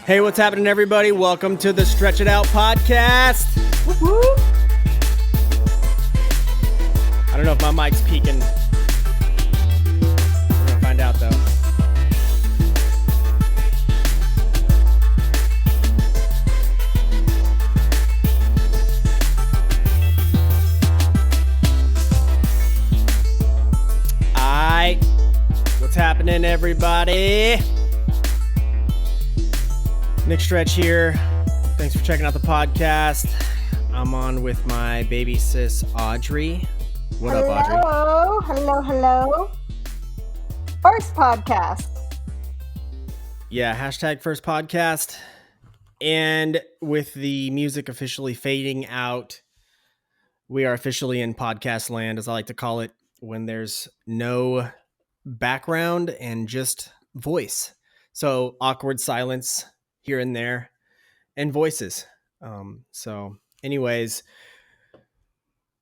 Hey, what's happening, everybody? Welcome to the Stretch It Out podcast. Woo-hoo. I don't know if my mic's peaking. We're gonna find out, though. Alright, what's happening, everybody? Nick Stretch here. Thanks for checking out the podcast. I'm on with my baby sis, Audrey. What up, Audrey? Hello. First podcast. Yeah, hashtag first podcast. And with the music officially fading out, we are officially in podcast land, as I like to call it, when there's no background and just voice. So awkward silence here and there and voices. So anyways,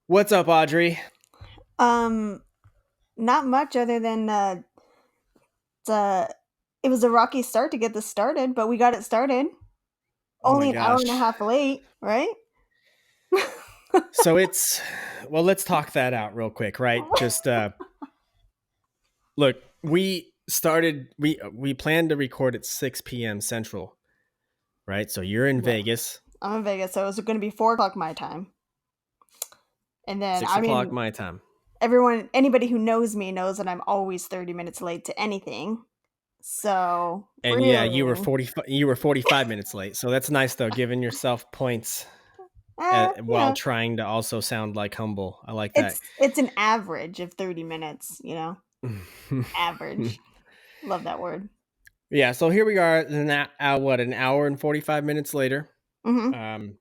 what's up, Audrey? Not much other than it was a rocky start to get this started, but we got it started. Only an hour and a half late, right? So let's talk that out real quick, right? Just look, we planned to record at 6 p.m. Central, right? So you're in Vegas. I'm in Vegas, so it was going to be 4 o'clock my time. And then 6 o'clock my time. Anybody who knows me knows that I'm always 30 minutes late to anything. So and really, yeah, you were 45 minutes late. So that's nice though, giving yourself points while trying to also sound like humble. I like that. It's an average of 30 minutes, you know. Average. Love that word. Yeah, so here we are an hour and 45 minutes later. Mm-hmm.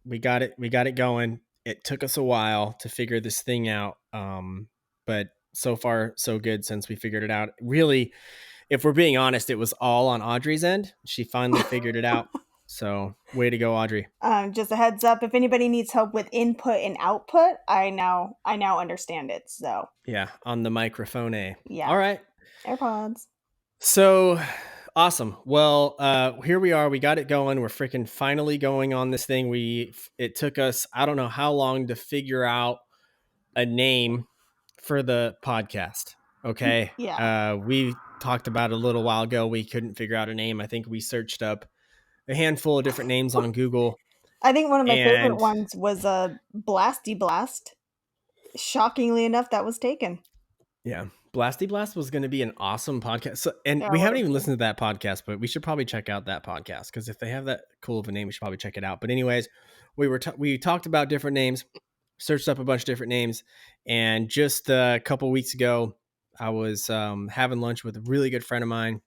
We got it going. It took us a while to figure this thing out. But so far so good since we figured it out. Really, if we're being honest, it was all on Audrey's end. She finally figured it out. So way to go, Audrey. Just a heads up, if anybody needs help with input and output, I now understand it. So yeah, on the microphone. Yeah. All right. AirPods. So awesome. Well, here we are. We got it going. We're freaking finally going on this thing. It took us, I don't know how long to figure out a name for the podcast. Okay. Yeah. We talked about it a little while ago. We couldn't figure out a name. I think we searched up a handful of different names on Google. I think one of my favorite ones was Blasty Blast. Shockingly enough, that was taken. Yeah. Blasty Blast was going to be an awesome podcast. So, and we haven't even listened to that podcast, but we should probably check out that podcast because if they have that cool of a name, we should probably check it out. But anyways, we talked about different names, searched up a bunch of different names, and just a couple weeks ago, I was having lunch with a really good friend of mine,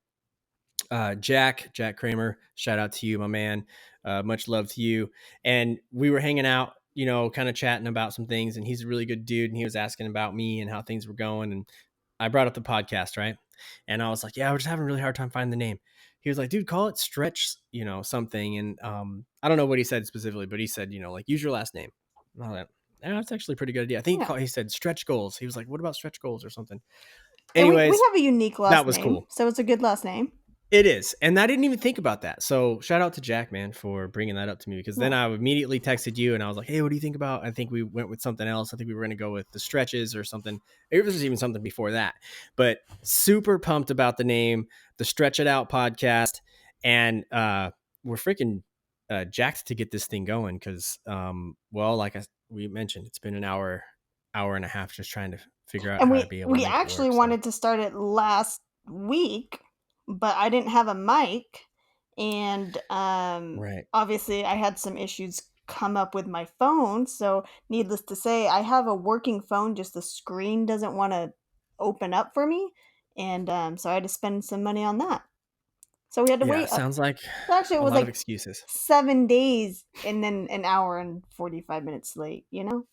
Jack Kramer. Shout out to you, my man. Much love to you. And we were hanging out, you know, kind of chatting about some things, and he's a really good dude. And he was asking about me and how things were going. And I brought up the podcast, right? And I was like, yeah, we're just having a really hard time finding the name. He was like, dude, call it Stretch, you know, something. And I don't know what he said specifically, but he said, you know, like, use your last name. And I was like, yeah, that's actually a pretty good idea. I think he said Stretch Goals. He was like, what about Stretch Goals or something? Anyways, we have a unique last name. That was cool. So it's a good last name. It is. And I didn't even think about that. So shout out to Jack, man, for bringing that up to me, because then I immediately texted you and I was like, hey, what do you think about? I think we went with something else. I think we were going to go with the Stretches or something. It was even something before that, but super pumped about the name, the Stretch It Out podcast. And we're freaking jacked to get this thing going because, like we mentioned, it's been an hour and a half just trying to figure out how to be able to make it work. We actually wanted to start it last week, but I didn't have a mic, and obviously I had some issues come up with my phone, so needless to say, I have a working phone, just the screen doesn't want to open up for me, and so I had to spend some money on that. So we had to wait. Sounds like actually it was like excuses. 7 days and then an hour and 45 minutes late, you know?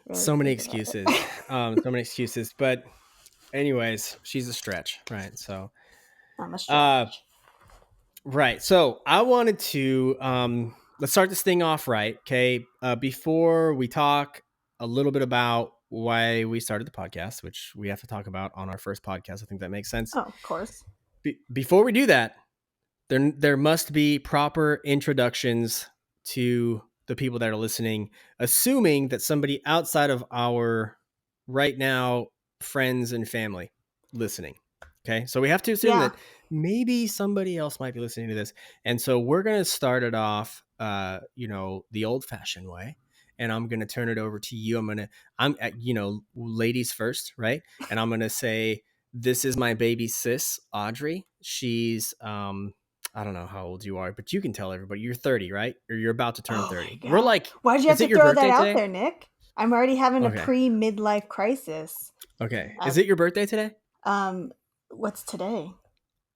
Really so many excuses. So many excuses, but anyways, she's a stretch, right? So I'm a stretch. Right. So I wanted to let's start this thing off right. Okay. Before we talk a little bit about why we started the podcast, which we have to talk about on our first podcast. I think that makes sense. Oh, of course. Before we do that, there must be proper introductions to the people that are listening, assuming that somebody outside of our right now friends and family listening. Okay, so we have to assume that maybe somebody else might be listening to this, and so we're going to start it off, the old-fashioned way, and I'm going to turn it over to you. I'm ladies first, right? And I'm going to say, this is my baby sis, Audrey. She's I don't know how old you are, but you can tell everybody you're 30, right? Or you're about to turn 30. We're like, why'd you have to throw that out there, Nick? I'm already having a pre-midlife crisis. Okay. Is it your birthday today? What's today?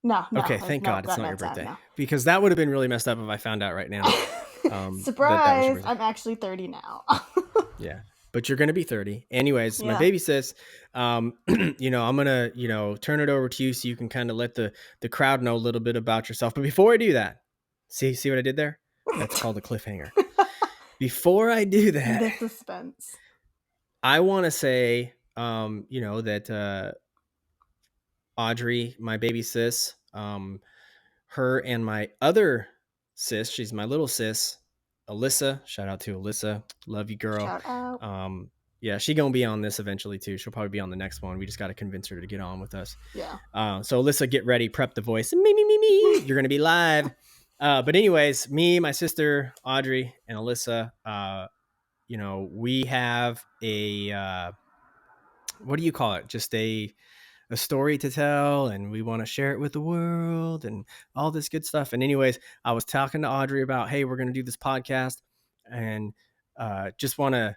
No. Okay, thank God it's not your birthday. No. Because that would have been really messed up if I found out right now. Surprise! I'm actually 30 now. Yeah. But you're going to be 30. Anyways, my baby sis, I'm going to, turn it over to you so you can kind of let the crowd know a little bit about yourself. But before I do that, see what I did there? That's called a cliffhanger. Before I do that, the suspense. I want to say, that Audrey, my baby sis, her and my other sis, she's my little sis, Alyssa. Shout out to Alyssa. Love you, girl. Shout out. Yeah, she gonna be on this eventually too. She'll probably be on the next one. We just got to convince her to get on with us. Yeah. So Alyssa, get ready, prep the voice. Me. You're gonna be live. But anyways, me, my sister Audrey, and Alyssa, we have a what do you call it? Just a story to tell, and we want to share it with the world and all this good stuff. And anyways, I was talking to Audrey about, hey, we're going to do this podcast, and just want to,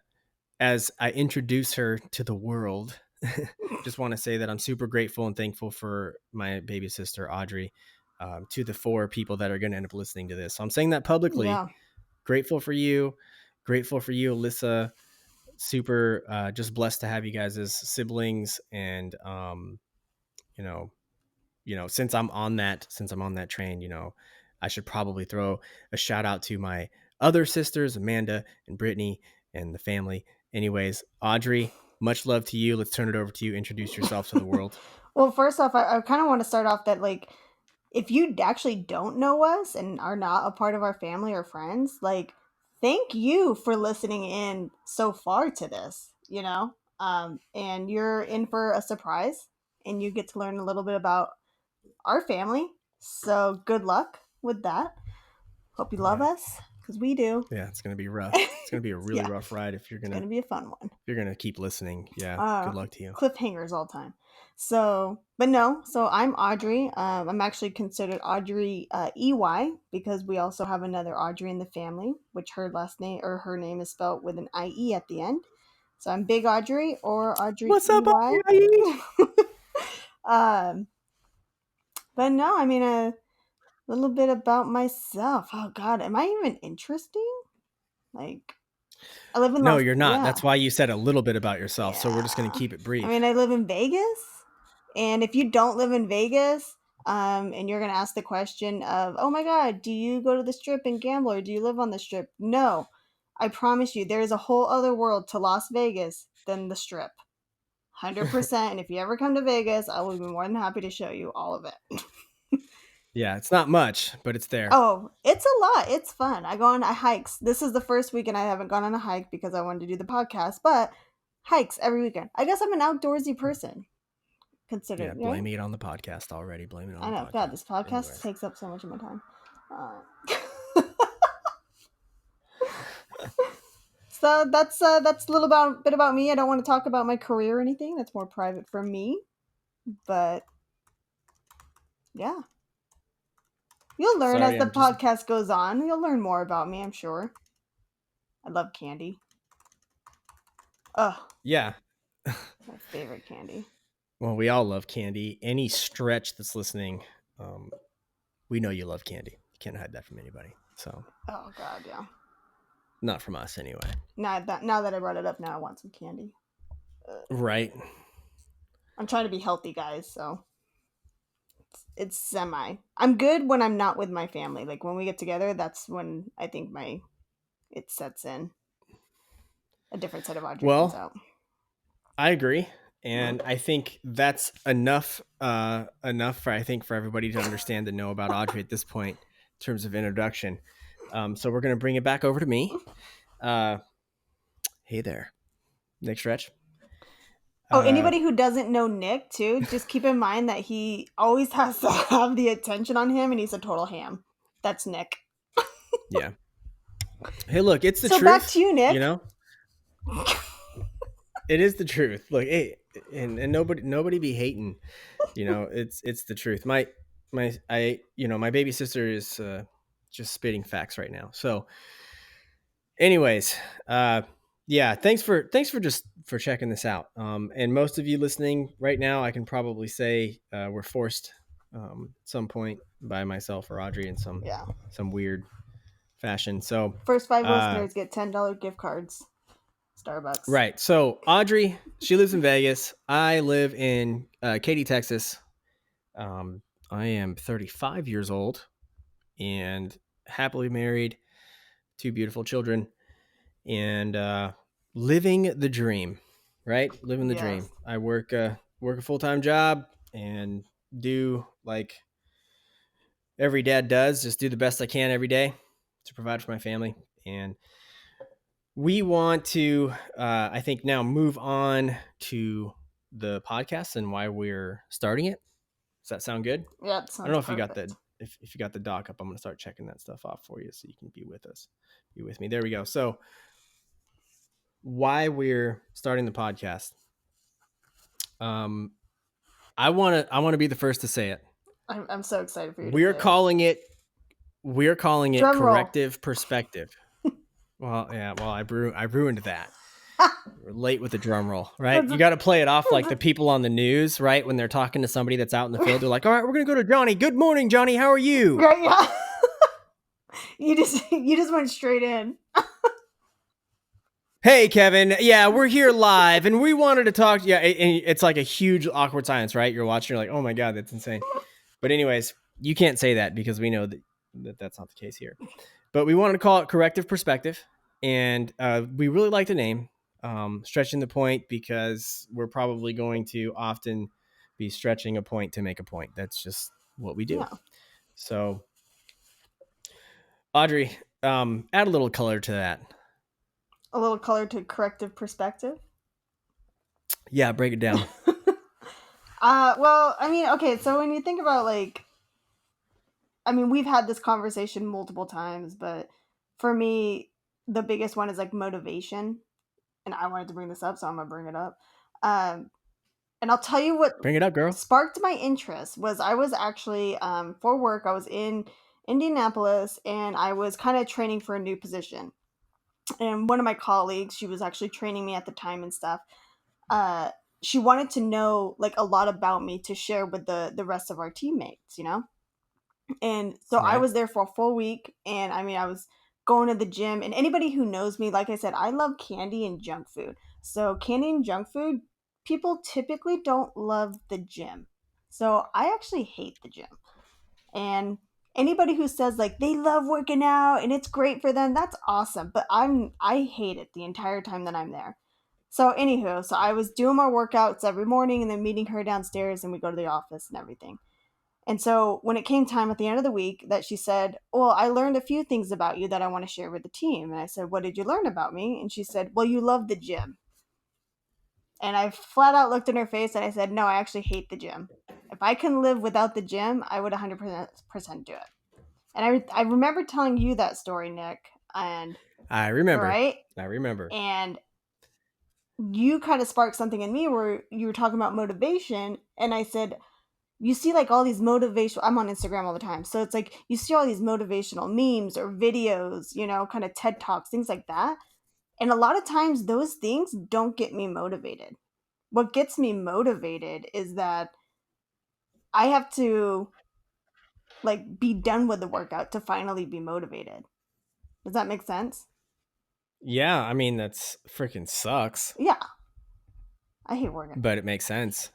as I introduce her to the world, just want to say that I'm super grateful and thankful for my baby sister, Audrey, to the 4 people that are going to end up listening to this. So I'm saying that publicly. Yeah. Grateful for you, Alyssa. Super just blessed to have you guys as siblings, and since I'm on that train, I should probably throw a shout out to my other sisters, Amanda and Brittany, and the family. Anyways, Audrey, much love to you. Let's turn it over to you. Introduce yourself to the world. Well, first off, I kind of want to start off that, like, if you actually don't know us and are not a part of our family or friends, like, thank you for listening in so far to this, and you're in for a surprise, and you get to learn a little bit about our family. So good luck with that. Hope you love us, because we do. Yeah, it's going to be rough. It's going to be a really rough ride if you're going to... It's going to be a fun one. If you're going to keep listening. Yeah, good luck to you. Cliffhangers all the time. So I'm Audrey. I'm actually considered Audrey EY, because we also have another Audrey in the family, which her name is spelled with an IE at the end. So I'm Big Audrey, or Audrey What's EY. Up, Audrey? But no, I mean, a little bit about myself. Oh God, am I even interesting? Like, I live in... No, you're not. Yeah. That's why you said a little bit about yourself. Yeah. So we're just going to keep it brief. I mean, I live in Vegas. And if you don't live in Vegas, and you're going to ask the question of, oh my God, do you go to the Strip and gamble, or do you live on the Strip? No, I promise you, there is a whole other world to Las Vegas than the Strip. 100%. And if you ever come to Vegas, I will be more than happy to show you all of it. Yeah, it's not much, but it's there. Oh, it's a lot. It's fun. I go on hikes. This is the first weekend I haven't gone on a hike because I wanted to do the podcast, but hikes every weekend. I guess I'm an outdoorsy person. Considered. Yeah, blaming it on the podcast already. Blaming it on the podcast. God, this podcast takes up so much of my time. So that's a little bit about me. I don't want to talk about my career or anything. That's more private for me. But yeah. You'll learn as the podcast goes on. You'll learn more about me, I'm sure. I love candy. Yeah. My favorite candy. Well, we all love candy. Any stretch that's listening, we know you love candy. You can't hide that from anybody. So. Oh God, yeah. Not from us, anyway. Now that I brought it up, now I want some candy. Right. I'm trying to be healthy, guys. So it's semi. I'm good when I'm not with my family. Like when we get together, that's when I think it sets in. A different set of Audrey comes out. I agree. And I think that's enough for everybody to understand and know about Audrey at this point in terms of introduction. So we're going to bring it back over to me. Hey there, Nick Stretch. Anybody who doesn't know Nick too, just keep in mind that he always has to have the attention on him, and he's a total ham. That's Nick. Yeah. Hey, look, it's the truth. So back to you, Nick. You know, it is the truth. Look, hey, and nobody be hating. You know, it's the truth. My baby sister is just spitting facts right now. So, anyways, yeah, thanks for checking this out. And most of you listening right now, I can probably say we're forced at some point by myself or Audrey in some weird fashion. So first 5 listeners get $10 gift cards. Starbucks. Right. So Audrey, she lives in Vegas. I live in Katy, Texas. I am 35 years old and happily married, 2 beautiful children, and living the dream. Right, living the dream. I work a full-time job and do like every dad does, just do the best I can every day to provide for my family. And we want to, I think, now move on to the podcast and why we're starting it. Does that sound good? Yeah, I don't know if you got the if you got the doc up. I'm going to start checking that stuff off for you so you can be with us, be with me. There we go. So, why we're starting the podcast? I want to be the first to say it. I'm so excited for you. We're calling it Drum corrective roll. Perspective. Well, yeah. Well, I ruined that. We're late with the drum roll, right? You got to play it off like the people on the news, right? When they're talking to somebody that's out in the field, they're like, "All right, we're gonna go to Johnny. Good morning, Johnny. How are you?" Right? Yeah. you just went straight in. Hey, Kevin. Yeah, we're here live, and we wanted to talk. Yeah, and it's like a huge awkward silence, right? You're watching, you're like, "Oh my god, that's insane." But anyways, you can't say that because we know that that's not the case here. But we wanted to call it Corrective Perspective, and we really like the name. Stretching the point, because we're probably going to often be stretching a point to make a point. That's just what we do. Yeah. So, Audrey, add a little color to that. A little color to corrective perspective? Yeah, break it down. Well, I mean, okay, so when you think about we've had this conversation multiple times, but for me, the biggest one is like motivation. And I wanted to bring this up, so I'm gonna bring it up. And I'll tell you what. Bring it up, girl. Sparked my interest was I was actually for work. I was in Indianapolis, and I was kind of training for a new position. And one of my colleagues, she was actually training me at the time and stuff. She wanted to know like a lot about me to share with the rest of our teammates, you know. And so right. I was there for a full week, and I was going to the gym, and anybody who knows me, like I said, I love candy and junk food. So candy and junk food, people typically don't love the gym. So I actually hate the gym. And anybody who says like they love working out and it's great for them, that's awesome. But I hate it the entire time that I'm there. So anywho, so I was doing my workouts every morning and then meeting her downstairs, and we go to the office and everything. And so when it came time at the end of the week that she said, "Well, I learned a few things about you that I want to share with the team." And I said, "What did you learn about me?" And she said, "Well, you love the gym." And I flat out looked in her face and I said, "No, I actually hate the gym. If I can live without the gym, I would 100% do it." And I remember telling you that story, Nick. And I remember. Right? I remember. And you kind of sparked something in me where you were talking about motivation. And I said, you see like all these motivational, I'm on Instagram all the time. So it's like, you see all these motivational memes or videos, you know, kind of TED Talks, things like that. And a lot of times those things don't get me motivated. What gets me motivated is that I have to like be done with the workout to finally be motivated. Does that make sense? Yeah, I mean, that's freaking sucks. Yeah. I hate working. But it makes sense.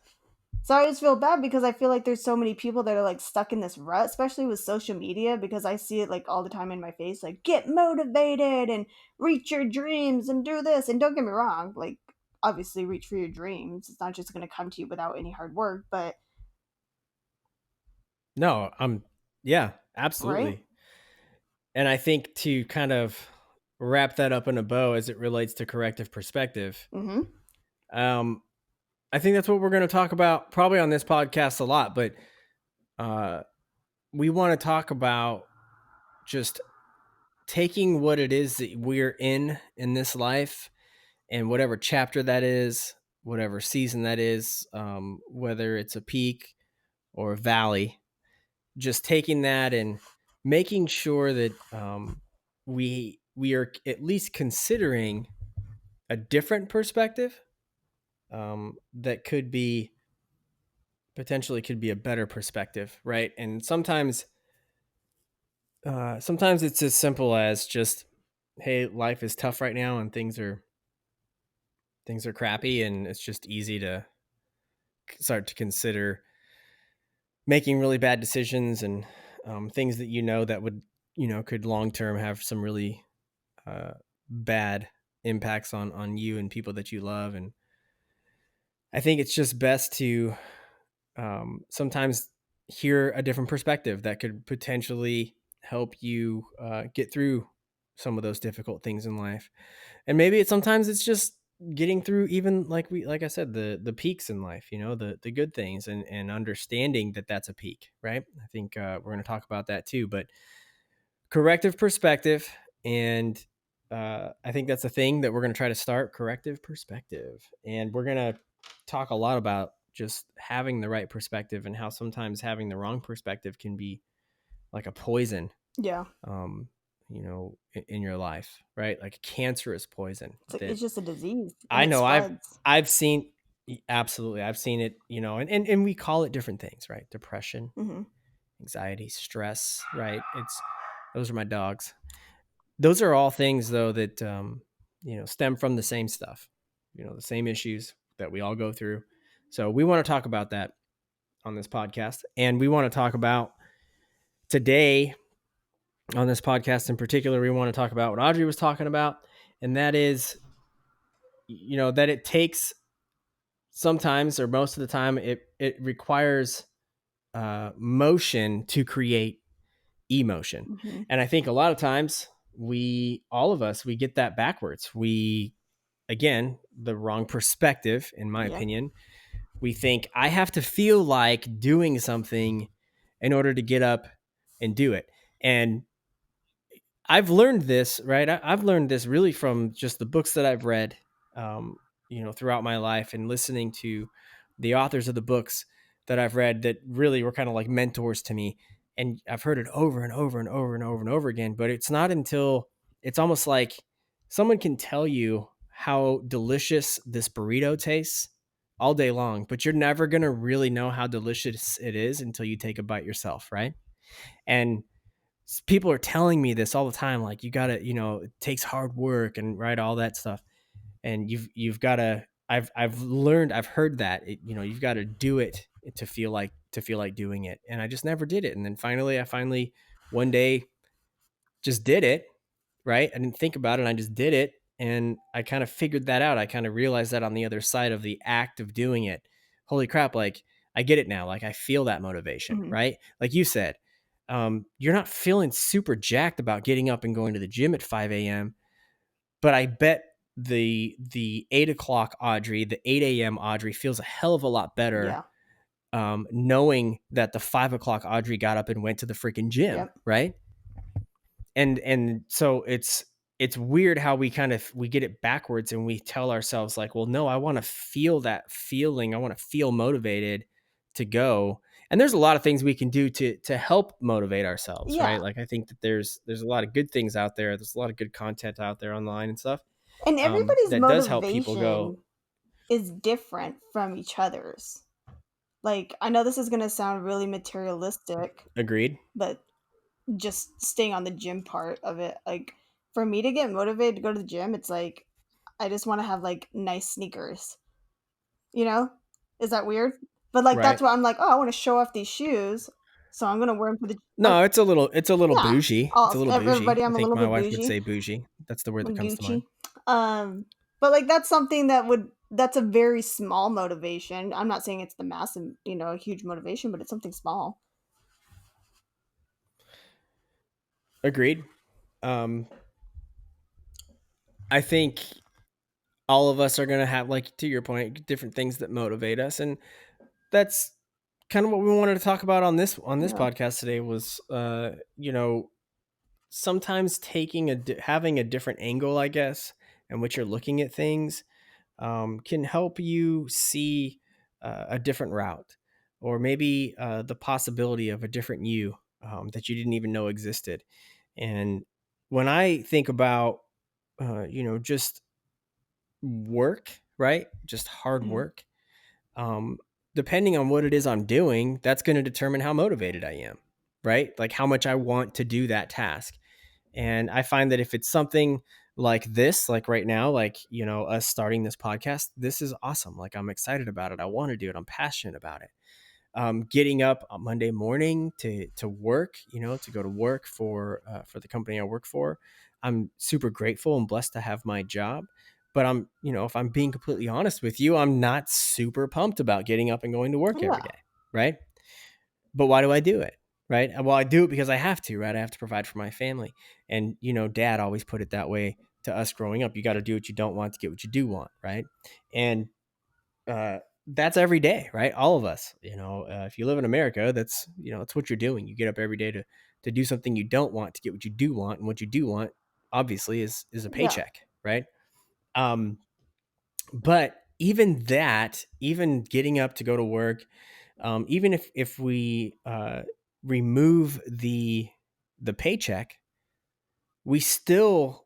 So I just feel bad because I feel like there's so many people that are like stuck in this rut, especially with social media, because I see it like all the time in my face, like get motivated and reach your dreams and do this. And don't get me wrong, like obviously reach for your dreams. It's not just going to come to you without any hard work, but no, yeah, absolutely. Right? And I think to kind of wrap that up in a bow as it relates to corrective perspective, I think that's what we're going to talk about probably on this podcast a lot, but we want to talk about just taking what it is that we're in this life and whatever chapter that is, whatever season that is, whether it's a peak or a valley, just taking that and making sure that we are at least considering a different perspective that could be potentially could be a better perspective, right? And sometimes it's as simple as just, hey, life is tough right now and things are crappy, and it's just easy to start to consider making really bad decisions and things that that would could long term have some really bad impacts on you and people that you love. And I think it's just best to sometimes hear a different perspective that could potentially help you get through some of those difficult things in life. And maybe sometimes it's just getting through, even like I said, the peaks in life, the good things, and understanding that that's a peak, right? I think we're going to talk about that too. But corrective perspective, and I think that's a thing that we're going to try to start, corrective perspective. And we're going to talk a lot about just having the right perspective and how sometimes having the wrong perspective can be like a poison. Yeah. In your life, right? Like a cancerous poison. It's just a disease. I know I've seen, absolutely. I've seen it, and we call it different things, right? Depression, anxiety, stress, right? Those are my dogs. Those are all things though that, stem from the same stuff, the same issues that we all go through. So we want to talk about that on this podcast. And we want to talk about today on this podcast in particular, we want to talk about what Audrey was talking about. And that is, that it takes sometimes, or most of the time, it requires motion to create emotion. And I think a lot of times all of us get that backwards. Again, the wrong perspective, in my opinion. We think I have to feel like doing something in order to get up and do it. And I've learned this, right? I've learned this really from just the books that I've read, throughout my life, and listening to the authors of the books that I've read that really were kind of like mentors to me. And I've heard it over and over and over and over and over again, but it's not until it's almost like someone can tell you how delicious this burrito tastes all day long, but you're never going to really know how delicious it is until you take a bite yourself, right? And people are telling me this all the time, like, you got to, it takes hard work and all that stuff. And you've got to, I've heard that, you've got to do it to feel like doing it. And I just never did it. And then I finally one day just did it, right? I didn't think about it. I just did it. And I kind of figured that out. I kind of realized that on the other side of the act of doing it, holy crap, like I get it now. Like I feel that motivation, right? Like you said, you're not feeling super jacked about getting up and going to the gym at 5 a.m. But I bet the 8 o'clock Audrey, the 8 a.m. Audrey feels a hell of a lot better, knowing that the 5 o'clock Audrey got up and went to the freaking gym, right? And so it's weird how we get it backwards, and we tell ourselves like, well, no, I want to feel that feeling. I want to feel motivated to go. And there's a lot of things we can do to help motivate ourselves, right? Like I think that there's a lot of good things out there. There's a lot of good content out there online and stuff. And everybody's that does help people go is different from each other's. Like, I know this is going to sound really materialistic. Agreed. But just staying on the gym part of it, like for me to get motivated to go to the gym, it's like I just want to have like nice sneakers. Is that weird? But like that's why I'm like, oh, I want to show off these shoes, so I'm gonna wear them for the. No, it's a little bougie. It's a little bougie. I think my wife would say bougie. That's the word that comes to mind. But like that's something that would that's a very small motivation. I'm not saying it's the massive, a huge motivation, but it's something small. Agreed. I think all of us are going to have, like, to your point, different things that motivate us. And that's kind of what we wanted to talk about on this podcast today was, sometimes having a different angle, I guess, in which you're looking at things, can help you see a different route, or maybe the possibility of a different you that you didn't even know existed. And when I think about, just work, right? Just hard work. Depending on what it is I'm doing, that's going to determine how motivated I am, right? Like how much I want to do that task. And I find that if it's something like this, like right now, like, us starting this podcast, this is awesome. Like I'm excited about it. I want to do it. I'm passionate about it. Getting up on Monday morning to work, to go to work for the company I work for. I'm super grateful and blessed to have my job. But I'm, if I'm being completely honest with you, I'm not super pumped about getting up and going to work every day. Right. But why do I do it? Right. Well, I do it because I have to, right? I have to provide for my family. And, Dad always put it that way to us growing up. You got to do what you don't want to get what you do want. Right. And, that's every day, right? All of us, if you live in America, that's, it's what you're doing. You get up every day to do something you don't want to get what you do want. And what you do want, obviously, is a paycheck. Right. But even that, even getting up to go to work, even if we remove the paycheck, we still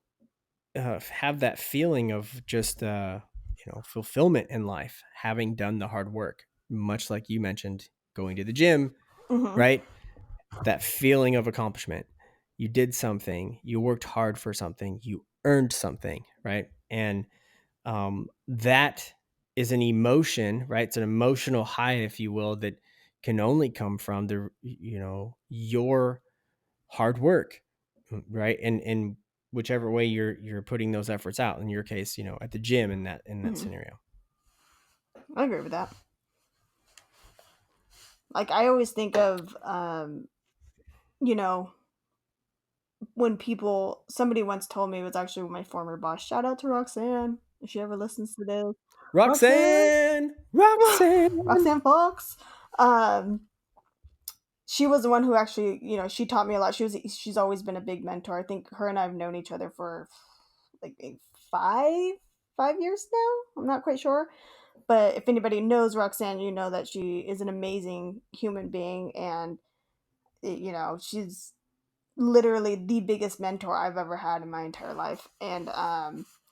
have that feeling of just fulfillment in life, having done the hard work, much like you mentioned, going to the gym, right? That feeling of accomplishment. You did something, you worked hard for something, you earned something, right? And that is an emotion, right? It's an emotional high, if you will, that can only come from your hard work, right? And whichever way you're putting those efforts out. In your case, at the gym, in that scenario. I agree with that. Like I always think of, when somebody once told me, it was actually my former boss. Shout out to Roxanne if she ever listens to this. Roxanne Roxanne Fox. She was the one who actually, she taught me a lot. She's always been a big mentor. I think her and I have known each other for like 5 years now. I'm not quite sure. But if anybody knows Roxanne, you know that she is an amazing human being, and she's literally the biggest mentor I've ever had in my entire life. And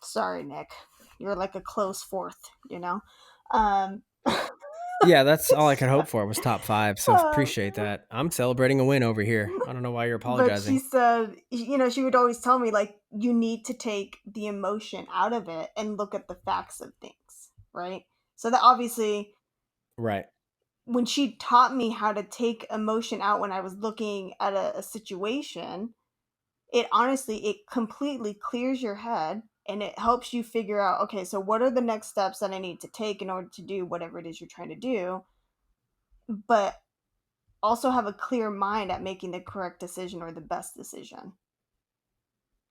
sorry, Nick, you're like a close fourth, Yeah, that's all I could hope for was top 5. So appreciate that. I'm celebrating a win over here. I don't know why you're apologizing. But she said, she would always tell me, like, you need to take the emotion out of it and look at the facts of things, right? So that obviously, right, when she taught me how to take emotion out when I was looking at a situation, it completely clears your head, and it helps you figure out, okay, so what are the next steps that I need to take in order to do whatever it is you're trying to do, but also have a clear mind at making the correct decision or the best decision.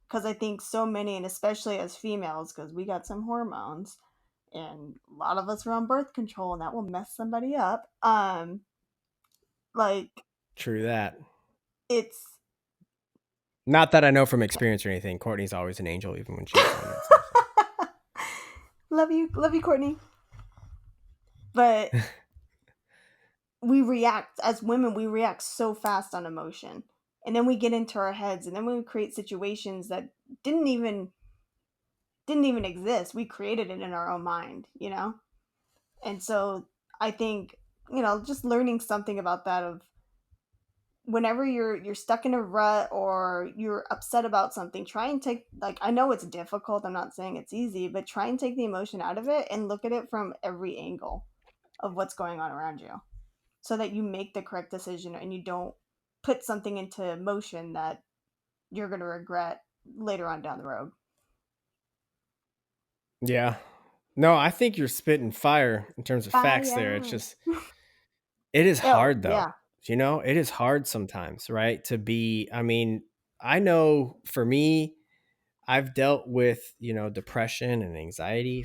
Because I think so many, and especially as females, because we got some hormones, and a lot of us are on birth control, and that will mess somebody up. Like, true that. It's not that I know from experience or anything. Courtney's always an angel, even when she's love you, Courtney. But we react as women. We react so fast on emotion, and then we get into our heads, and then we create situations that didn't even exist. We created it in our own mind, And so I think, just learning something about that, of whenever you're stuck in a rut or you're upset about something, try and take, like, I know it's difficult, I'm not saying it's easy, but try and take the emotion out of it and look at it from every angle of what's going on around you, so that you make the correct decision and you don't put something into motion that you're going to regret later on down the road. Yeah. No, I think you're spitting fire in terms of facts there. It's Fire. just, it is Oh, hard though. yeah. It is hard sometimes, right? I mean, I know for me, I've dealt with, depression and anxiety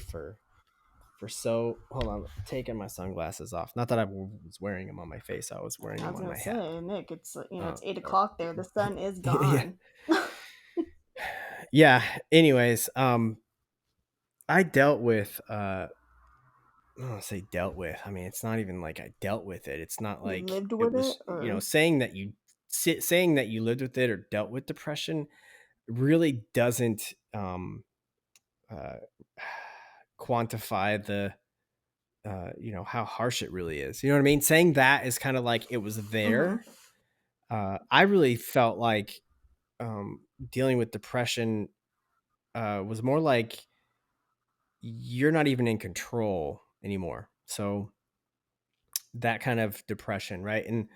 hold on, I'm taking my sunglasses off. Not that I was wearing them on my face. I was wearing I them was on gonna my head. say, Nick, it's it's eight Or, o'clock there. The sun is yeah. gone. Yeah. Anyways, I dealt with, I don't want to say dealt with. I mean, it's not even like I dealt with it. It's not You like lived it with it, was, or saying that you lived with it or dealt with depression really doesn't uh, quantify the how harsh it really is. You know what I mean? Saying that is kind of like it was mm-hmm. there. I really felt like dealing with depression was more like you're not even in control anymore. So that kind of depression, right? And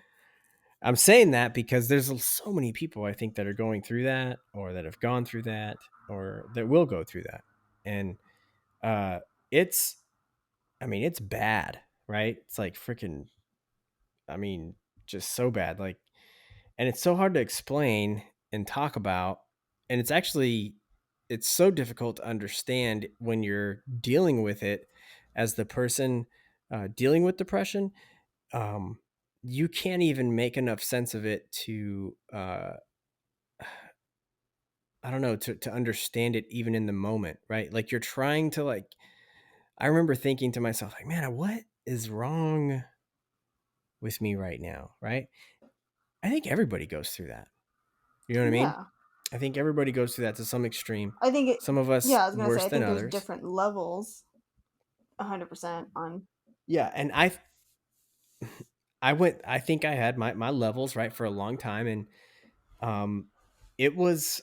I'm saying that because there's so many people I think that are going through that, or that have gone through that, or that will go through that. And uh it's I mean, it's bad, right? It's like freaking, I mean, just so bad. Like, and it's so hard to explain and talk about. And it's so difficult to understand when you're dealing with it as the person dealing with depression. Um, you can't even make enough sense of it to, I don't know, to understand it even in the moment, right? Like you're trying to like, I remember thinking to myself, like, man, what is wrong with me right now, right? I think everybody goes through that. You know what I mean? Yeah. I think everybody goes through that to some extreme. I think it. Some of us Yeah, I was gonna say, worse I than think there's others. different levels. 100% on. Yeah, and I think I had my levels right for a long time, and um it was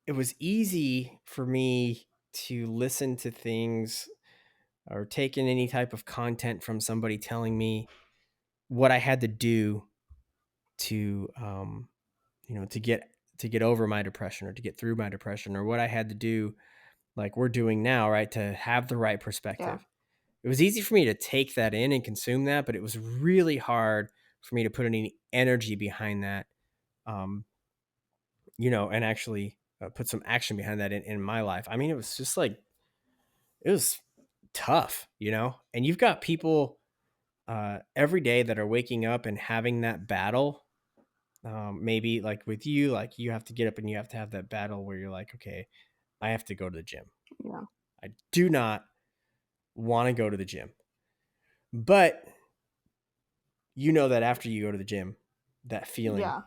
it was easy for me to listen to things or take in any type of content from somebody telling me what I had to do to to get over my depression or to get through my depression, or what I had to do like we're doing now, right, to have the right Yeah. perspective. It was easy for me to take that in and consume that, but it was really hard for me to put any energy behind that, um, and actually put some action behind that in my life. I mean, it was just like, it was tough, and you've got people every day that are waking up and having that battle. Maybe like with you, like you have to get up and you have to have that battle where you're like, okay, I have to go to the gym. Yeah. I do not want to go to the gym. But you know that after you go to the gym, that feeling, Yeah.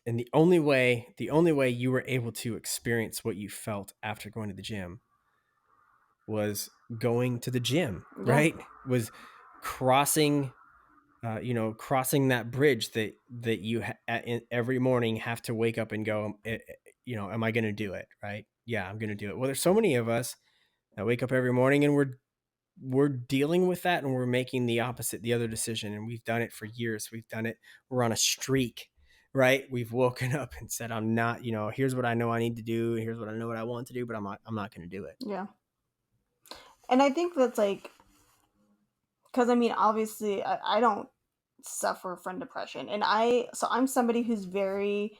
and the only way you were able to experience what you felt after going to the gym was going to the gym, Yeah. right? Was crossing crossing that bridge that you every morning have to wake up and go, am I going to do it? Right? Yeah, I'm going to do it. Well, there's so many of us that wake up every morning and we're dealing with that, and we're making the other decision, and we've done it for years. We're on a streak, right? We've woken up and said, I'm not, here's what I know I need to do, here's what I know what I want to do, but I'm not going to do it. Yeah. And I think that's like, because I mean, obviously, I don't suffer from depression, and I'm somebody who's very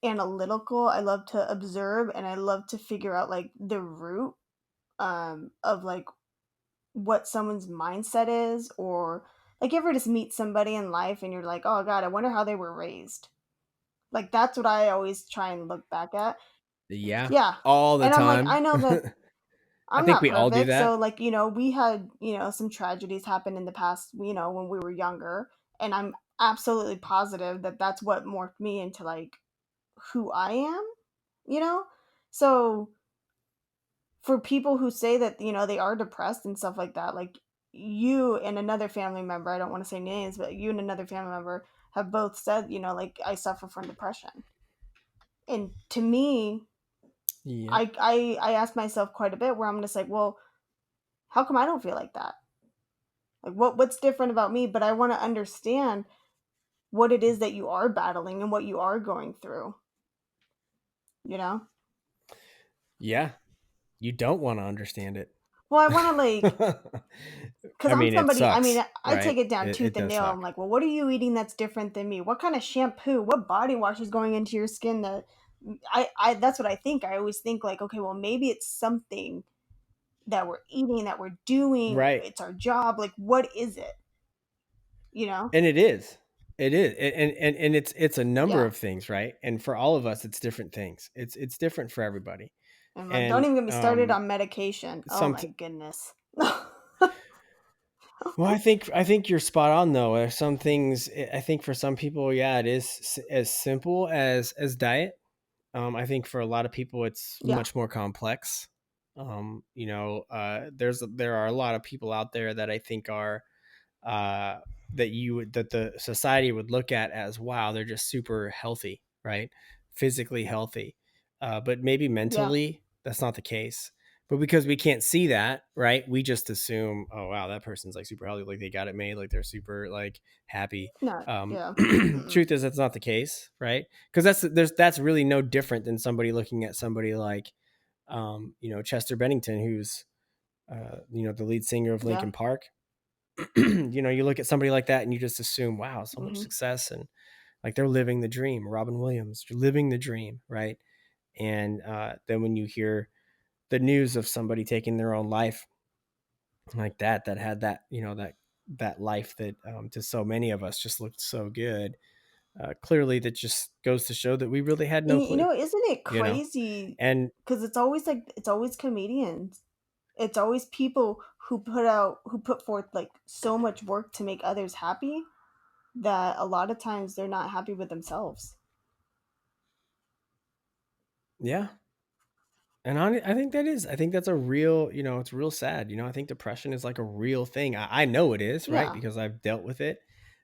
analytical. I love to observe, and I love to figure out like the root of like what someone's mindset is, or like you ever just meet somebody in life and you're like, oh god, I wonder how they were raised. Like that's what I always try and look back at. Yeah, Yeah. all the And I'm like, time. I know that I I'm think not we all do perfect. So that. like, we had, some tragedies happen in the past, when we were younger, and I'm absolutely positive that that's what morphed me into like who I am, you know? So for people who say that, they are depressed and stuff like that, like you and another family member, I don't want to say names, but you and another family member have both said, like I suffer from depression. And to me, Yep. I ask myself quite a bit where I'm just like, well, how come I don't feel like that? Like what's different about me? But I want to understand what it is that you are battling and what you are going through, you know? Yeah. You don't want to understand it. Well, I want to like, because I I'm mean, it somebody, sucks, I take right? it down It tooth and does nail. I'm suck. like, well, what are you eating that's different than me? What kind of shampoo, what body wash is going into your skin that that's what I think. I always think like, okay, well, maybe it's something that we're eating, that we're doing. Right. It's our job. Like, what is it? You know? And it is. It is. And it's a number Yeah. of things, right? And for all of us, it's different things. It's different for everybody. And like, don't And even get me started on medication. Oh some my goodness. well, I think you're spot on though. There's some things I think for some people, yeah, it is as simple as diet. I think for a lot of people, it's Yeah. much more complex. There are a lot of people out there that I think are uh, that the society would look at as, wow, they're just super healthy, right? Physically healthy, but maybe Yeah. mentally that's not the case. But because we can't see that, right, we just assume, oh wow, that person's like super healthy, like they got it made, like they're super like happy. No. Yeah. Mm-mm. Truth is, that's not the case, right? Because that's really no different than somebody looking at somebody like Chester Bennington, who's the lead singer of Yeah. Linkin Park. You look at somebody like that and you just assume, wow, so much Mm-hmm. success, and like they're living the dream. Robin Williams, you're living the dream, right? And then when you hear the news of somebody taking their own life like that had that life that to so many of us just looked so good. Clearly, that just goes to show that we really had no And clue, isn't it you know. crazy? And Because it's always comedians. It's always people who put forth like so much work to make others happy that a lot of times they're not happy with themselves. yeah, and I think I think that's a real, it's real sad. I think depression is like a real thing. I know it is, right? Yeah. Because I've dealt with it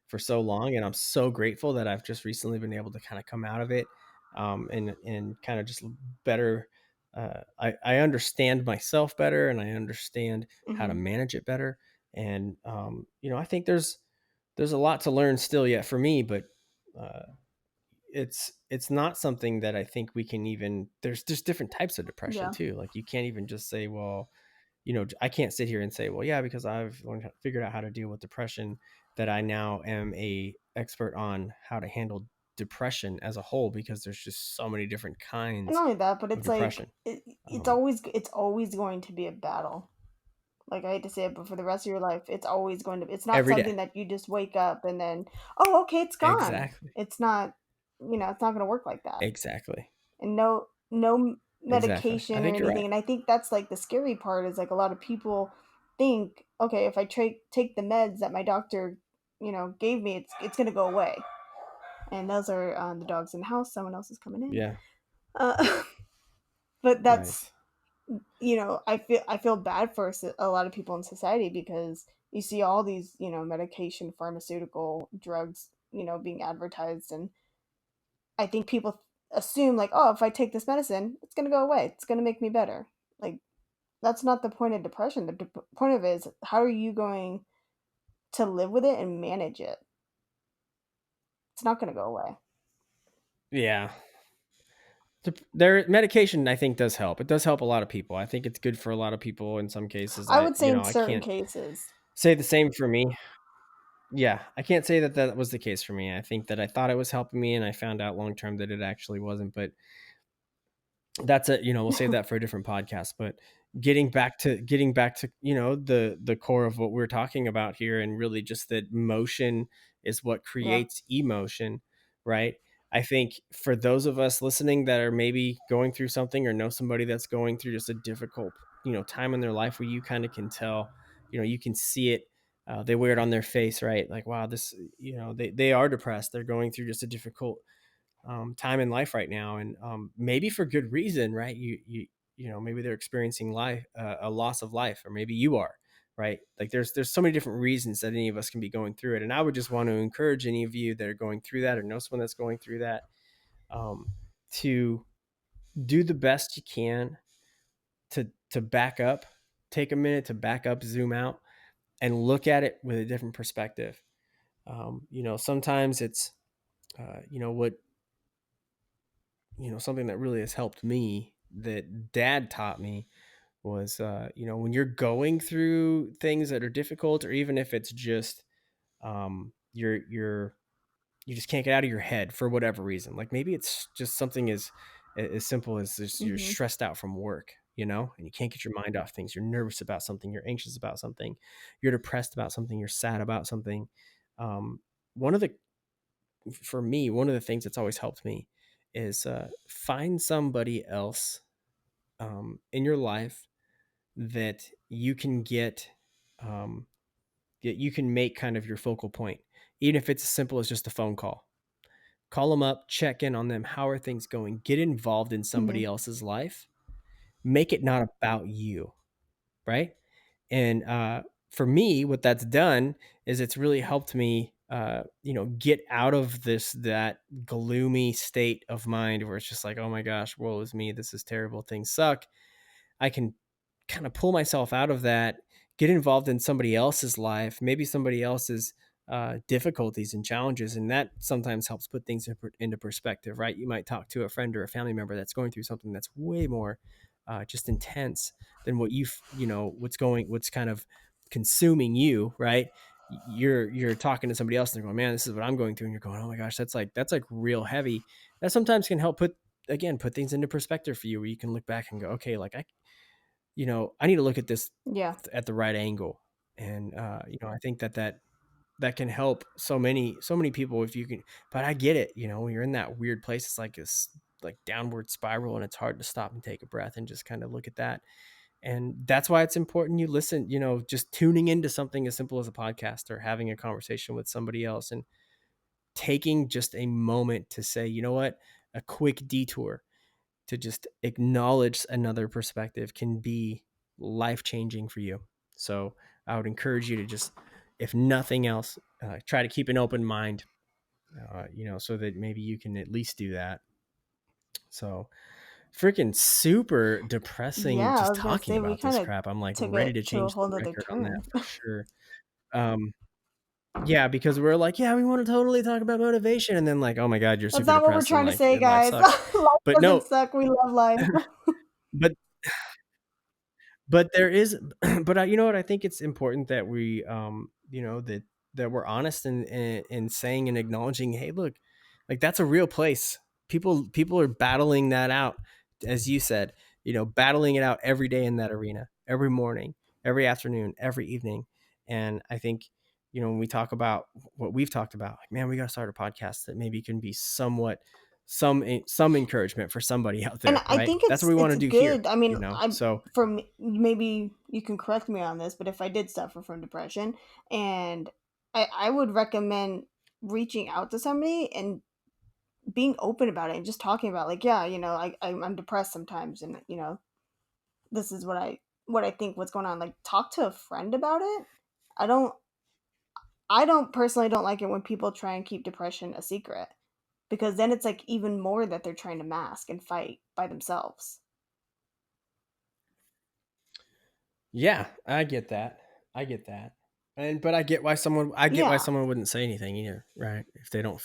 for so long, and I'm so grateful that I've just recently been able to kind of come out of it, and kind of just better. I understand myself better, and I understand how to Hmm. manage it better. And I think there's a lot to learn still yet for me, but uh, it's not something that I think we can even. There's just different types of depression Yeah. too. Like you can't even just say, well, I can't sit here and say, well, yeah, because I've figured out how to deal with depression, that I now am a expert on how to handle depression as a whole, because there's just so many different And kinds not only that, but of it's like depression. Um, it's always going to be a battle. Like I hate to say it, but for the rest of your life, it's always going to. It's not every day. something that you just wake up and then, oh, okay, it's gone. Exactly. It's not. It's not going to work like that. Exactly. And no Exactly. I medication or think you're anything. right. And I think that's like the scary part is like a lot of people think, okay, if I take the meds that my doctor, gave me, it's going to go away. And those are the dogs in the house. Someone else is coming in. Yeah. Uh, but that's Nice. I feel bad for a lot of people in society because you see all these medication, pharmaceutical drugs being advertised, and I think people assume like, oh, if I take this medicine, it's gonna go away. It's gonna make me better. Like that's not the point of depression. The point of it is how are you going to live with it and manage it? It's not gonna go away. Yeah. Their medication, I think, does help. It does help a lot of people. I think it's good for a lot of people in some cases. I would say in I certain can't cases. say the same for me. Yeah, I can't say that that was the case for me. I think that I thought it was helping me, and I found out long term that it actually wasn't. But that's it. We'll save that for a different podcast. But getting back to the core of what we're talking about here, and really just that motion is what Yeah. creates emotion, right? I think for those of us listening that are maybe going through something, or know somebody that's going through just a difficult time in their life, where you kind of can tell, you can see it. They wear it on their face, right? Like, wow, this, they are depressed. They're going through just a difficult time in life right now, and maybe for good reason, right? Maybe they're experiencing a loss of life, or maybe you are, right? Like there's so many different reasons that any of us can be going through it, and I would just want to encourage any of you that are going through that, or know someone that's going through that, um, to do the best you can to back up, take a minute to back up, zoom out, and look at it with a different perspective. Sometimes it's what something that really has helped me that dad taught me was, when you're going through things that are difficult, or even if it's just, you're you just can't get out of your head for whatever reason. Like maybe it's just something as simple as just you're stressed out from work, and you can't get your mind off things. You're nervous about something. You're anxious about something. You're depressed about something. You're sad about something. One of the For me, one of the things that's always helped me is find somebody else in your life that you can get, that you can make kind of your focal point, even if it's as simple as just a phone call. Call them up, check in on them. How are things going? Get involved in somebody else's life. Make it not about you, right? And for me, what that's done is it's really helped me, get out of that gloomy state of mind where it's just like, oh my gosh, woe is me. This is terrible. Things suck. I can kind of pull myself out of that, get involved in somebody else's life, maybe somebody else's difficulties and challenges. And that sometimes helps put things into perspective, right? You might talk to a friend or a family member that's going through something that's way more just intense than what's kind of consuming you, right? You're talking to somebody else and they're going, man, this is what I'm going through. And you're going, oh my gosh, that's like real heavy. That sometimes can help put things into perspective for you, where you can look back and go, okay, like I need to look at this at the right angle. And, I think that can help so many people if you can, but I get it. When you're in that weird place, it's like this like downward spiral, and it's hard to stop and take a breath and just kind of look at that. And that's why it's important you listen, just tuning into something as simple as a podcast or having a conversation with somebody else and taking just a moment to say, you know what, a quick detour to just acknowledge another perspective can be life-changing for you. So I would encourage you to just, if nothing else, try to keep an open mind, so that maybe you can at least do that. So freaking super depressing just talking about this crap. I'm like ready to change the record on that for sure. Yeah, because we're like, yeah, we want to totally talk about motivation, and then like, oh my god, you're super depressed. That's not what we're trying to say, guys. Life but no, suck. We love life. but there is, but you know what? I think it's important that we, that we're honest in saying and acknowledging, hey, look, like that's a real place. People are battling that out, as you said, battling it out every day in that arena, every morning, every afternoon, every evening. And I think, when we talk about what we've talked about, like, man, we got to start a podcast that maybe can be somewhat some encouragement for somebody out there. And I think that's what we want to do good here. I mean, so for me, maybe you can correct me on this, but if I did suffer from depression, and I would recommend reaching out to somebody and being open about it and just talking about, like, yeah, I'm depressed sometimes, and this is what I think what's going on. Like, talk to a friend about it. I don't personally don't like it when people try and keep depression a secret, because then it's like even more that they're trying to mask and fight by themselves. Yeah, I get that. But I get why someone wouldn't say anything either, right? If they don't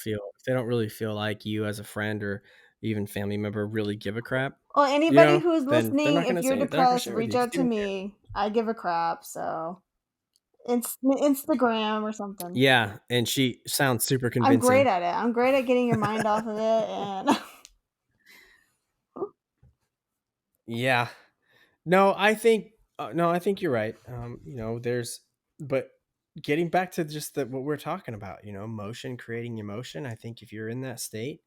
really feel like you as a friend or even family member really give a crap. Well, anybody who's listening, if you're depressed, reach out to me. I give a crap, so Instagram or something. Yeah, and she sounds super convincing. I'm great at it. I'm great at getting your mind off of it, and yeah. No, I think you're right. But getting back to just what we're talking about, motion, creating emotion. I think if you're in that state,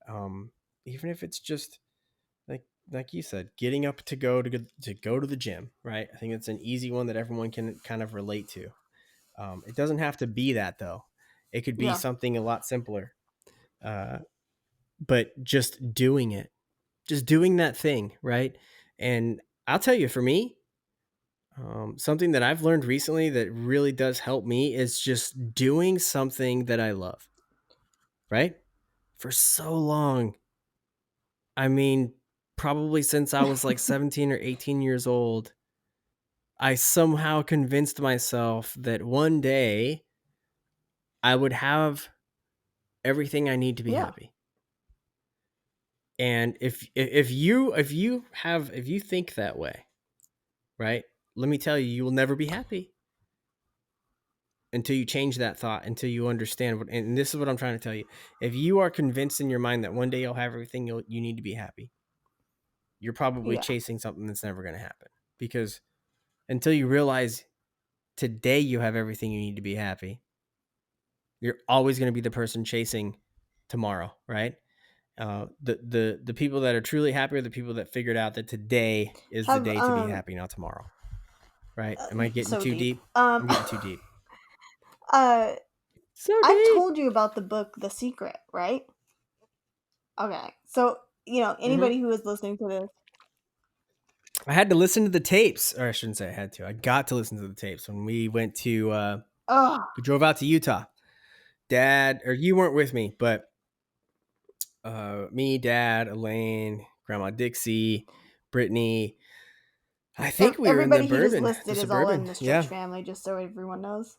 even if it's just like you said, getting up to go to the gym, right? I think it's an easy one that everyone can kind of relate to. It doesn't have to be that though. It could be something a lot simpler. But just doing it, just doing that thing, right? And I'll tell you, for me, something that I've learned recently that really does help me is just doing something that I love, right? For so long, I mean, probably since I was like 17 or 18 years old, I somehow convinced myself that one day I would have everything I need to be happy. And if you think that way, right? Let me tell you, you will never be happy until you change that thought, until you understand what, and this is what I'm trying to tell you. If you are convinced in your mind that one day you'll have everything you need to be happy, you're probably chasing something that's never going to happen, because until you realize today you have everything you need to be happy, you're always going to be the person chasing tomorrow, right? The people that are truly happy are the people that figured out that today is the day to be happy, not tomorrow. Right? Am I getting too deep? I'm getting too deep. So deep. I told you about the book The Secret, right? Okay. So, anybody who is listening to this, I had to listen to the tapes, or I shouldn't say I had to. I got to listen to the tapes when we went to we drove out to Utah. Dad, or you weren't with me, but me, Dad, Elaine, Grandma Dixie, Brittany. I think we were in the Bourbon. Everybody he just listed is all in the Stretch family, just so everyone knows.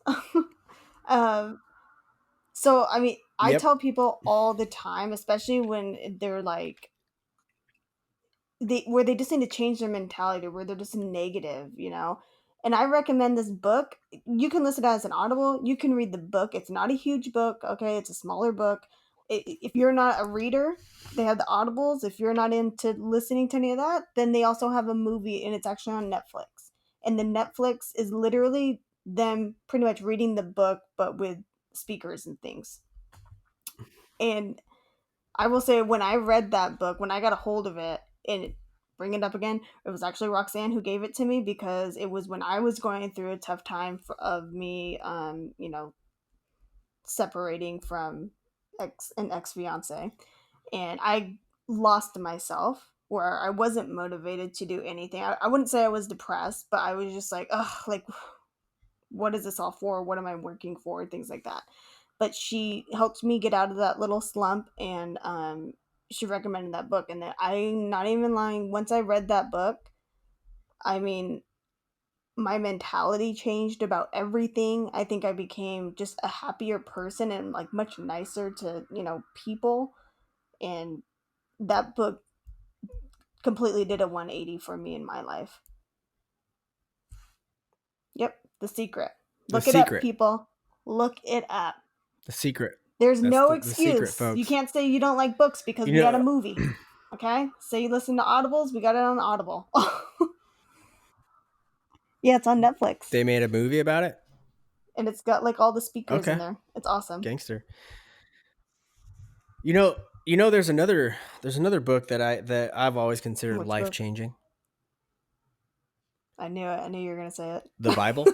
So, I mean, I tell people all the time, especially when they're like, where they just need to change their mentality, where they're just negative, And I recommend this book. You can listen to it as an Audible. You can read the book. It's not a huge book, okay? It's a smaller book. If you're not a reader, they have the Audibles. If you're not into listening to any of that, then they also have a movie, and it's actually on Netflix. And the Netflix is literally them pretty much reading the book, but with speakers and things. And I will say, when I read that book, when I got a hold of it, and bring it up again, it was actually Roxanne who gave it to me, because it was when I was going through a tough time of me, separating from an ex-fiance, and I lost myself, where I wasn't motivated to do anything. I wouldn't say I was depressed, but I was just like, ugh, like, what is this all for? What am I working for? Things like that. But she helped me get out of that little slump, and she recommended that book. And I'm not even lying. Once I read that book, I mean, my mentality changed about everything. I think I became just a happier person, and like much nicer to, people. And that book completely did a 180 for me in my life. Yep, The Secret. Look it up, people. Look it up. The Secret. There's no excuse. You can't say you don't like books because we got a movie. Okay? Say you listen to Audibles, we got it on Audible. Yeah, it's on Netflix. They made a movie about it? And it's got like all the speakers in there. It's awesome. Gangster. There's another book that I've always considered life-changing. I knew it. I knew you were going to say it. The Bible.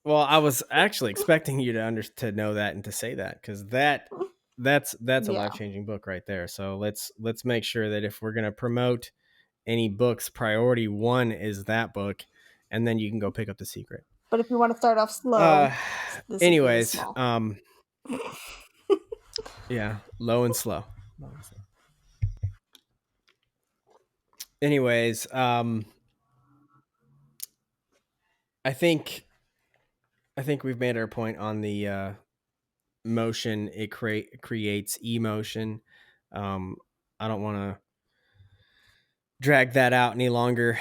Well, I was actually expecting you to know that and to say that, because that's a life-changing book right there. So let's make sure that if we're going to promote any books, priority one is that book, and then you can go pick up The Secret. But if you want to start off slow, anyways, yeah, low and slow. Anyways, I think we've made our point on the motion. It creates emotion. I don't want to drag that out any longer.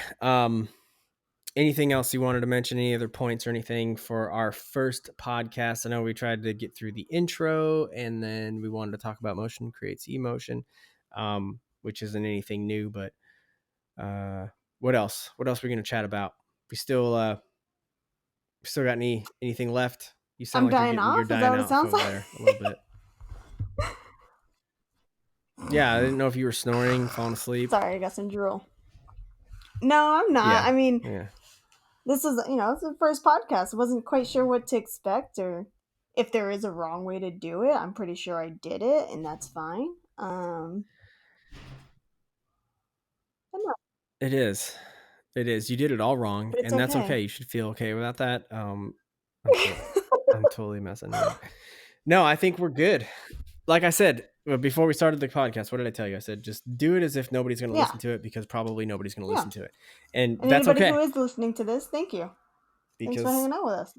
Anything else you wanted to mention? Any other points or anything for our first podcast? I know we tried to get through the intro, and then we wanted to talk about motion creates emotion, which isn't anything new, but what else? What else are we going to chat about? We still got anything left? You sound like you're dying off. Is that what it sounds like? There a little bit. Yeah, I didn't know if you were snoring, falling asleep. Sorry, I got some drool. No, I'm not. Yeah. I mean, this is, it's the first podcast. I wasn't quite sure what to expect, or if there is a wrong way to do it. I'm pretty sure I did it, and that's fine. It is. It is. You did it all wrong, and that's okay. You should feel okay without that. I'm totally messing up. No, I think we're good. Like I said, before we started the podcast, what did I tell you? I said, just do it as if nobody's going to listen to it, because probably nobody's going to listen to it. And that's okay. Anybody who is listening to this, thank you. Thanks for hanging out with us,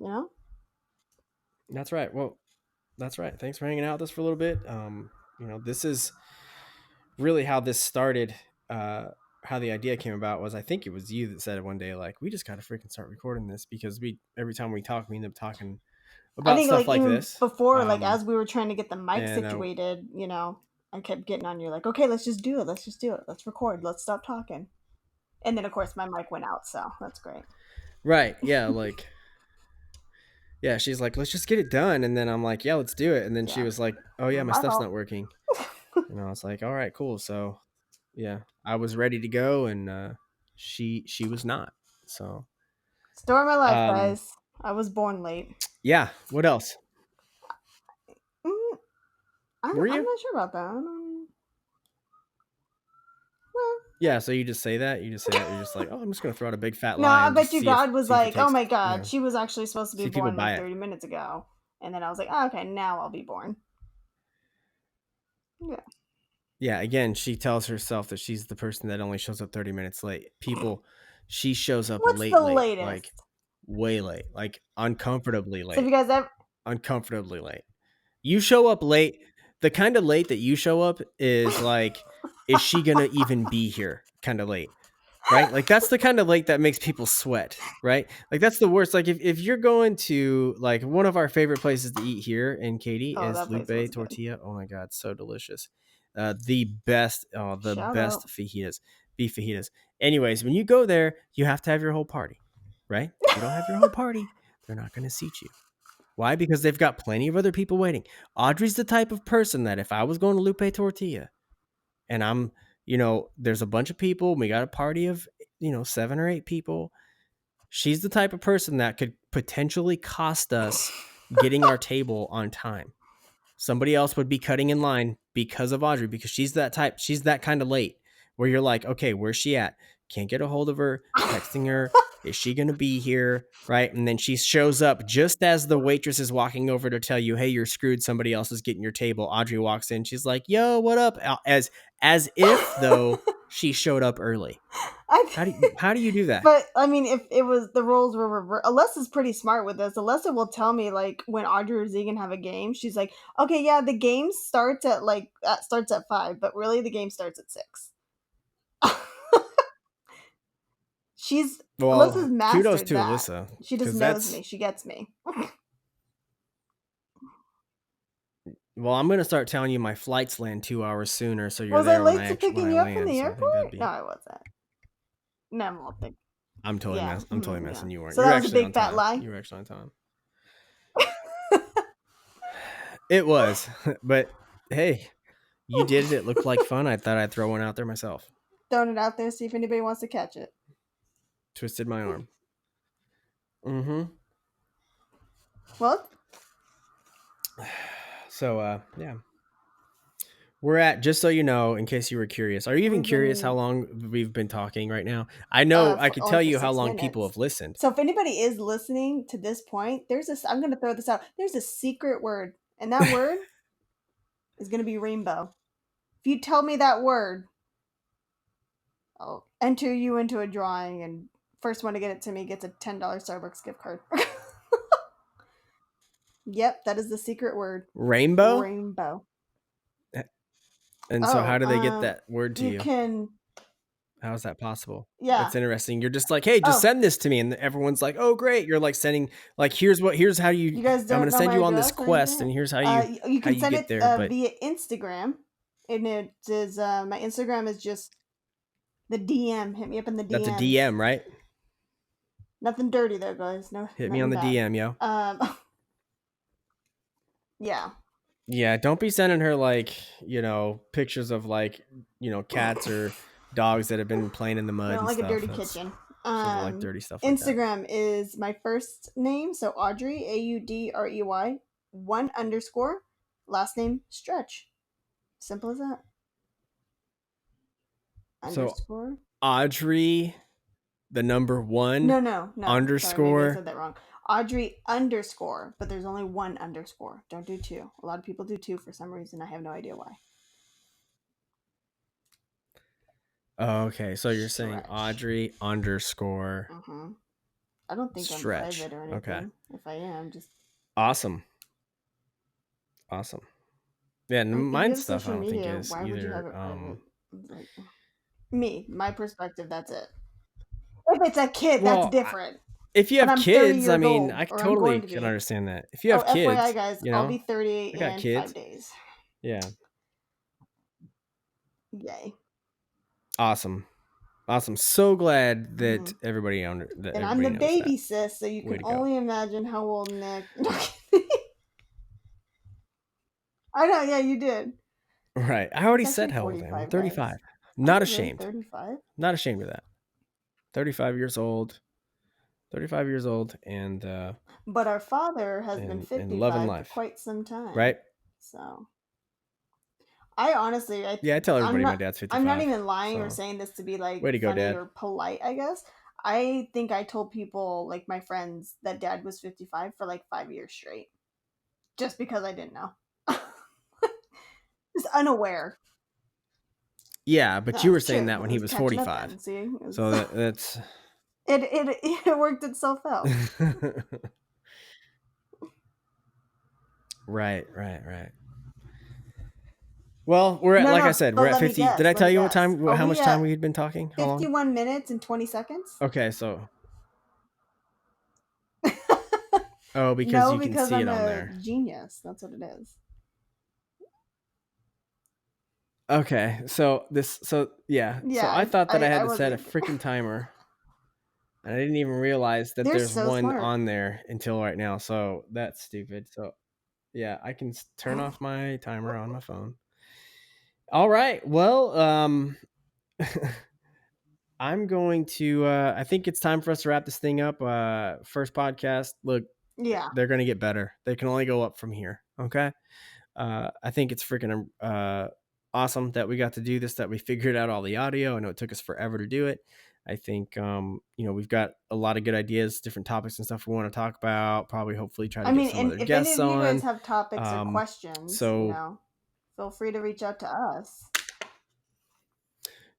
That's right. Well, that's right. Thanks for hanging out with us for a little bit. this is really how this started. How the idea came about was, I think it was you that said it one day, like, we just got to freaking start recording this, because every time we talk, we end up talking I about think stuff like like even this. before, like as we were trying to get the mic And situated, I kept getting on you like, okay, let's just do it. Let's just do it. Let's record. Let's stop talking. And then of course my mic went out, so that's great. Right. Yeah. Like, yeah, she's like, let's just get it done. And then I'm like, yeah, let's do it. And then she was like, oh yeah, my stuff's not working. And I was like, all right, cool. So yeah, I was ready to go, and she was not. So story of my life, guys. I was born late. Yeah. What else? I'm not sure about that. Yeah, so you just say that? You're just like, oh, I'm just going to throw out a big fat No, lie. I And bet you God was like, oh my God, you know, she was actually supposed to be born like 30 it. minutes ago. And then I was like, oh, okay, now I'll be born. Yeah. Yeah, again, she tells herself that she's the person that only shows up 30 minutes late. She shows up What's late, the latest? like way late, like uncomfortably late. So if you guys ever... Uncomfortably late. You show up late. The kind of late that you show up is like, is she going to even be here kind of late? Right? Like, that's the kind of late that makes people sweat, right? Like, that's the worst. Like, if you're going to, like, one of our favorite places to eat here in Katy is Lupe Tortilla. Oh my God, so delicious. The best fajitas, beef fajitas. Anyways, when you go there, you have to have your whole party, right? If you don't have your whole party, they're not going to seat you. Why? Because they've got plenty of other people waiting. Audrey's the type of person that if I was going to Lupe Tortilla and I'm, there's a bunch of people, we got a party of, 7 or 8 people, she's the type of person that could potentially cost us getting our table on time. Somebody else would be cutting in line because of Audrey, because she's that kind of late where you're like, okay, where's she at? Can't get a hold of her, texting her. Is she going to be here? Right. And then she shows up just as the waitress is walking over to tell you, hey, you're screwed. Somebody else is getting your table. Audrey walks in. She's like, yo, what up? As if though she showed up early. How do you do that? But I mean, if it was the roles were reversed, Alessa's pretty smart with this. Alessa will tell me like when Audrey or Zegan have a game, she's like, okay, yeah, the game starts at 5, but really the game starts at 6. Alessa's mastered kudos to that. Alyssa. She just knows me. She gets me. Well, I'm gonna start telling you my flights land 2 hours sooner, so you're was there. Was I late to picking you up from the airport? No, I wasn't. No, I won't think. I'm totally messing. You weren't. So that was a big fat lie. You were actually on time. It was, but hey, you did it. It looked like fun. I thought I'd throw one out there myself. Throwing it out there, see if anybody wants to catch it. Twisted my arm. Mm-hmm. Well. So, yeah. We're at, just so you know, in case you were curious, are you even curious how long we've been talking right now? I know I could tell you how long people have listened. So if anybody is listening to this point, I'm going to throw this out. There's a secret word, and that word is going to be rainbow. If you tell me that word, I'll enter you into a drawing, and first one to get it to me gets a $10 Starbucks gift card. Yep, that is the secret word. Rainbow? Rainbow. And so how do they get that word to you? Can... How is that possible? Yeah. That's interesting. You're just like, hey, just send this to me. And everyone's like, oh, great. You're like sending, like, here's how you guys I'm going to send you on this quest. And here's how you can send it there, via Instagram. And it is, my Instagram is just the DM. Hit me up in the DM. That's a DM, right? Nothing dirty though, guys. No. Hit me on the DM, yo. Yeah. Yeah, don't be sending her like, pictures of like, cats or dogs that have been playing in the mud. Like stuff. A dirty kitchen. Like dirty stuff. Instagram like is my first name, so Audrey AUDREY 1_ last name Stretch. Simple as that. Underscore. So Audrey, the number 1. No. Underscore. Sorry, I said that wrong. Audrey _, but there's only 1 underscore. Don't do 2. A lot of people do 2 for some reason. I have no idea why. Oh, okay. So you're saying Audrey _. Mm-hmm. I don't think Stretch. I'm private or anything. Okay. If I am, just... Awesome. Yeah, If you mine have stuff I social don't think media, is why would you have either. it private? Like, my perspective, that's it. If it's a kid, that's Well, different. if you But have I'm 30 kids, I years mean, old, I or I'm totally going to can be. understand that. If you Oh, have FYI, kids, guys, you I'll know, be 30 I got in 5 kids. days. Yeah. Yay. Awesome. Awesome. So glad that everybody And everybody I'm the knows baby that. sis, so you Way can to go. only imagine how old Nick. I know, yeah, you did. Right. I already It's said actually how old I am. 45, 35. guys. Not Is it really ashamed. 35? Not ashamed of that. 35 years old. 35 years old and But our father has been and loving 55 for life. quite some time. Right? So I honestly, Yeah, I tell everybody my I'm dad's 55. not even lying or So saying this to be like way to go, funny Dad. or polite, I guess. I think I told people, like my friends, that Dad was 55 for like 5 years straight. Just because I didn't know. Just unaware. Yeah, but you were saying that when he was catching up 45. then, see? So that's it worked itself out. Right. Well, we're at, like I said, we're at 50. guess, Did I tell you guess. how much time we had been talking? How long? 51 minutes and 20 seconds. Okay, so oh, because you can see I'm it on there. Genius. That's what it is. Okay, so yeah. So I thought that I had to set a freaking timer. And I didn't even realize that there's one smart on there until right now. So that's stupid. So yeah, I can turn off my timer on my phone. All right. Well, I'm going to I think it's time for us to wrap this thing up. First podcast. Look, yeah, they're going to get better. They can only go up from here. Okay. I think it's freaking awesome that we got to do this, that we figured out all the audio. I know it took us forever to do it. I think, we've got a lot of good ideas, different topics and stuff we want to talk about. Probably, hopefully try to get some other guests on. If any of you guys have topics or questions, feel free to reach out to us.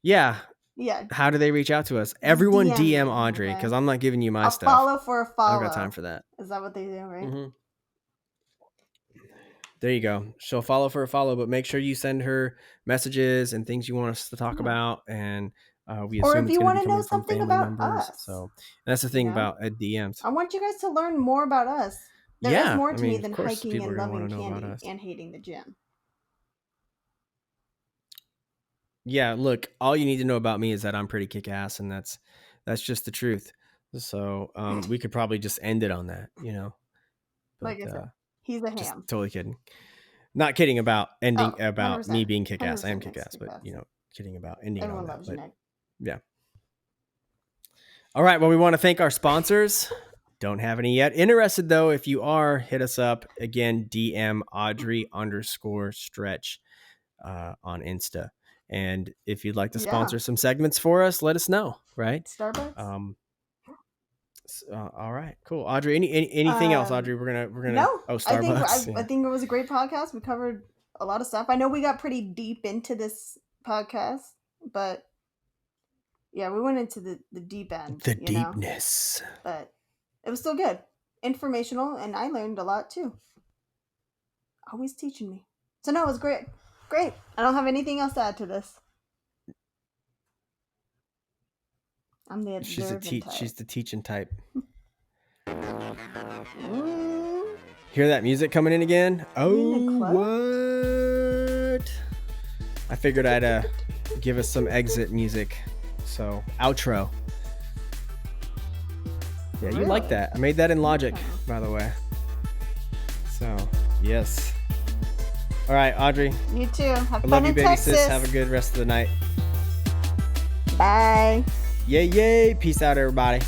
Yeah. Yeah. How do they reach out to us? Everyone DM Audrey, because I'm not giving you my stuff. Follow for a follow. I don't got time for that. Is that what they do, right? Mm-hmm. There you go. She'll follow for a follow, but make sure you send her messages and things you want us to talk about. And we assume it's going to be coming from family members. So that's the thing about DMs. I want you guys to learn more about us. There is more to me than hiking and loving candy and hating the gym. Yeah, look, all you need to know about me is that I'm pretty kick-ass, and that's just the truth. So we could probably just end it on that, But, like I said, he's a ham. Totally kidding. Not kidding about ending about me being kick-ass. I am kick-ass, but kidding about ending it on that. But, yeah. All right. Well, we want to thank our sponsors. Don't have any yet. Interested though, if you are, hit us up again. DM Audrey_stretch on Insta. And if you'd like to sponsor some segments for us, let us know. Right? Starbucks. All right, cool. Audrey, anything else? Audrey, we're gonna. No. Oh, Starbucks. I think it was a great podcast. We covered a lot of stuff. I know we got pretty deep into this podcast, but yeah, we went into the deep end. The deepness. But it was still good, informational, and I learned a lot too. Always teaching me. So no, it was great. Great. I don't have anything else to add to this. I'm the observant type. She's the teaching type. Hear that music coming in again? Oh, what? I figured I'd give us some exit music. So, outro. Yeah, you like that. I made that in Logic, by the way. So, yes. All right, Audrey. You too. Have fun love you, baby Texas. sis. Have a good rest of the night. Bye. Yay. Peace out, everybody.